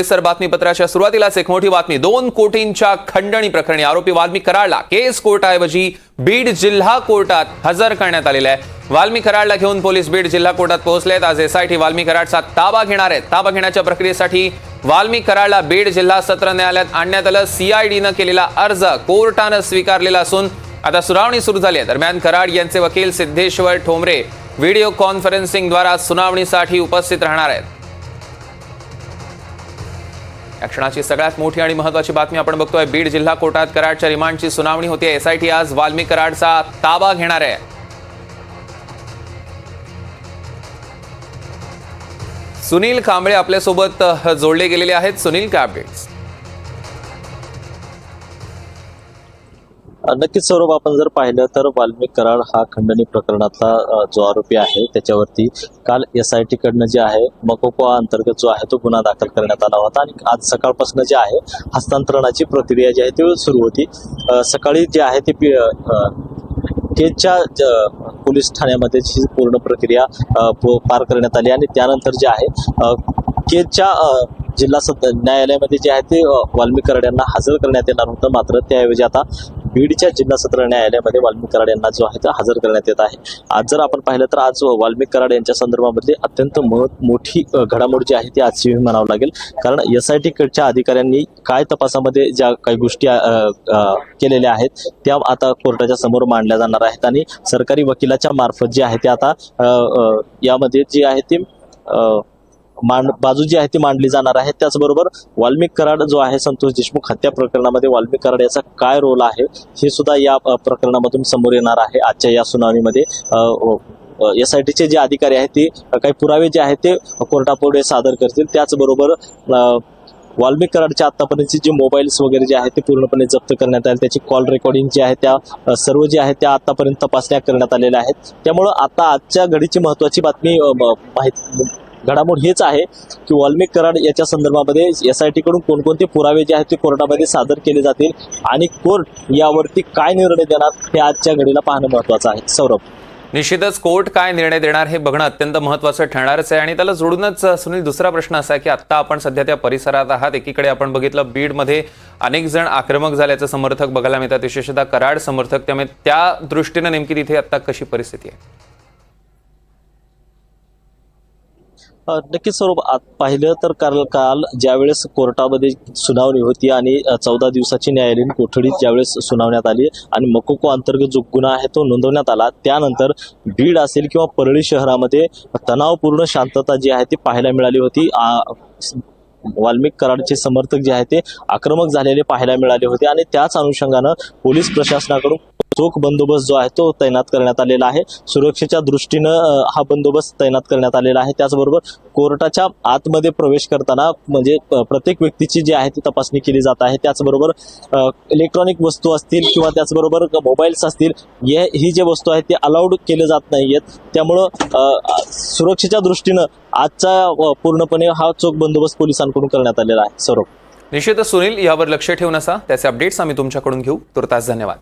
Sir बातमीपत्राच्या सुरुवातीलाच एक मोठी बातमी। 2 कोटींच्या खंडणी प्रकरणी आरोपी वाल्मिक कराडला केस कोर्टाऐवजी बीड जिल्हा कोर्टात हजर करण्यात आलेला आहे। वाल्मिक कराडला घेऊन पोलीस बीड जिल्हा कोर्टात पोहोचलेत। आज एसआयटी वाल्मिक कराडचा ताबा घेणार आहे। ताबा घेण्याच्या प्रक्रियेसाठी वाल्मिक कराडला बीड जिल्हा सत्र न्यायालयात आणण्यात आलं। सीआयडीनं केलेला अर्ज कोर्टानं स्वीकारलेला असून आता सुनावणी सुरू झाली आहे। दरम्यान कराड यांचे वकील सिद्धेश्वर ठोंबरे व्हिडिओ कॉन्फरन्सिंगद्वारा सुनावणीसाठी उपस्थित राहणार आहेत। या क्षणाची सगळ्यात मोठी आणि महत्त्वाची बातमी आपण बघतोय। बीड जिल्हा कोर्टात कराडच्या रिमांडची सुनावणी होते। एसआयटी आज वाल्मिक कराडचा ताबा घेणार आहे। सुनील कांबळे आपल्यासोबत जोडले गेलेले आहेत। सुनील, काय अपडेट्स? नक्कीच सौरभ, आपण जर पाहिलं तर वाल्मिक कराड हा खंडणी प्रकरणातला जो आरोपी आहे त्याच्यावरती काल एसआयटी कडनं जे आहे मकोका अंतर्गत जो आहे तो गुन्हा दाखल करण्यात आला होता आणि आज सकाळपासून जे आहे हस्तांतरणाची प्रक्रिया जी आहे ती सुरू होती। सकाळी जे आहे ते केजच्या पोलीस ठाण्यामध्ये ही पूर्ण प्रक्रिया पार करण्यात आली आणि त्यानंतर जे आहे केजच्या जिल्हा न्यायालयामध्ये जे आहे ते वाल्मिक कराड यांना हजर करण्यात येणार होतं। मात्र त्याऐवजी आता बीडच्या जिल्हा सत्र न्यायालयामध्ये वाल्मिक कराड यांना जो आहे ते हजर करण्यात येत आहे। आज जर आपण पाहिलं तर आज वाल्मिक कराड यांच्या संदर्भामध्ये अत्यंत मोठी घडामोड जी आहे ती आजची म्हणावं लागेल, कारण एसआयटी कडच्या अधिकाऱ्यांनी काय तपासामध्ये ज्या काही गोष्टी केलेल्या आहेत त्या आता कोर्टाच्या समोर मांडल्या जाणार आहेत आणि सरकारी वकिलाच्या मार्फत जे आहे ते आता यामध्ये जी आहे ती बाजू जी आहे ती मांडली जाणार आहे। त्याचबरोबर वाल्मिक कराड जो आहे संतोष देशमुख हत्या प्रकरणामध्ये वाल्मिक कराड याचा काय रोल आहे हे सुद्धा या प्रकरणामधून समोर येणार आहे। आजच्या या सुनावणीमध्ये एसआयटीचे जे अधिकारी आहेत ते काही पुरावे जे आहेत ते कोर्टापुढे सादर करतील। त्याचबरोबर वाल्मिक कराडच्या आतापर्यंतचे जे मोबाईल्स वगैरे जे आहेत ते पूर्णपणे जप्त करण्यात आले, त्याची कॉल रेकॉर्डिंग जी आहे त्या सर्व जे आहे त्या आतापर्यंत तपासण्या करण्यात आलेल्या आहेत। त्यामुळं आता आजच्या घडीची महत्त्वाची बातमी घडामोड हेच आहे की वाल्मिक कराड याच्या संदर्भामध्ये एसआयटी कडून कोणकोणते पुरावे जे आहेत ते कोर्टामध्ये सादर केले जातील आणि कोर्ट यावरती काय निर्णय देणार हे आजच्या घडीला पाहणं महत्त्वाचं आहे। सौरभ, निश्चितच कोर्ट काय निर्णय देणार हे बघणं अत्यंत महत्त्वाचं ठरणारच आहे। आणि त्याला जोडूनच सुनील, दुसरा प्रश्न असा आहे की आता आपण सध्या त्या परिसरात आहात। एकीकडे आपण बघितलं बीडमध्ये अनेक जण आक्रमक झाल्याचं समर्थक बघायला मिळतात, विशेषतः कराड समर्थक। त्यामुळे त्या दृष्टीने नेमकी तिथे आता कशी परिस्थिती आहे? नक्कीच स्वरूप पाहिलं तर काल ज्यावेळेस कोर्टामध्ये सुनावणी होती आणि 14 दिवसाची न्यायालयीन कोठडीत ज्यावेळेस सुनावण्यात आली आणि मकोको अंतर्गत जो गुन्हा आहे तो नोंदवण्यात आला, त्यानंतर बीड असेल किंवा परळी शहरामध्ये तणावपूर्ण शांतता जी आहे ती पाहायला मिळाली होती। वाल्मिक कराडचे समर्थक जे आहे ते आक्रमक झालेले पाहायला मिळाले होते आणि त्याच अनुषंगानं पोलीस प्रशासनाकडून चोख बंदोबस्त जो आहे तो तैनात करण्यात आलेला आहे। सुरक्षेच्या दृष्टीनं हा बंदोबस्त तैनात करण्यात आलेला आहे। त्याचबरोबर कोर्टाच्या आतमध्ये प्रवेश करताना म्हणजे प्रत्येक व्यक्तीची जी आहे ती तपासणी केली जात आहे। त्याचबरोबर इलेक्ट्रॉनिक वस्तू असतील किंवा त्याचबरोबर मोबाईल्स असतील, ही जे वस्तू आहेत ते अलाउड केले जात नाहीयेत। त्यामुळं सुरक्षेच्या दृष्टीनं आजचा पूर्णपणे हा चोख बंदोबस्त पोलिसांकडून करण्यात आलेला आहे। सौरभ, निश्चितच सुनील, यावर लक्ष ठेवून असा त्याचे अपडेट्स आम्ही तुमच्याकडून घेऊ। तुर्तास धन्यवाद।